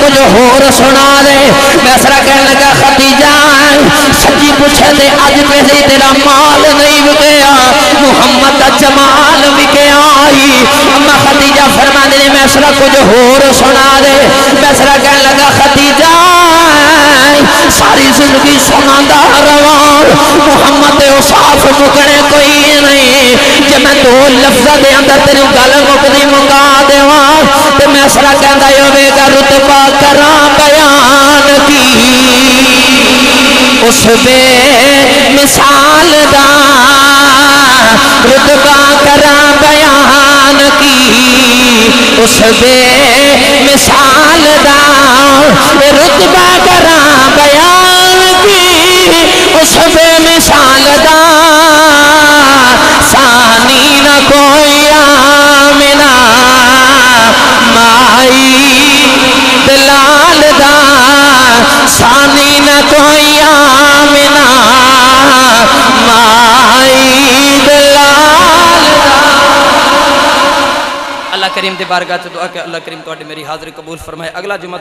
کچھ ہور سنا دے میسرا کہنے لگا خدیجہ سچی پوچھے دے اج پہلے تیرا مال نہیں وکیا محمد دا جمال وکیا اما خدیجہ فرما دے میسرا کچھ ہور سنا دے میسرا کہنے لگا خدیجہ ساری زندگی سنا دا روان محمد صاف مکنے کوئی نہیں جب میں دو لفظہ دے اندر تیرے گل مکدی منگا دے تے میسرا کہندا ہوے گا رتبہ کراں بیان کی اس بے مثال دا رتبہ کراں بیان کی اس بے مثال دا رتبہ کراں بیان کی اس بے مثال دا ثانی نہ کوئی آمنا مائی دلال دا ثانی نہ کوئی آمنا مائی دلال دا اللہ کریم دی بارگاہ سے دعا کہ اللہ کریم تو میری حاضری قبول فرمائے اگلا جمعہ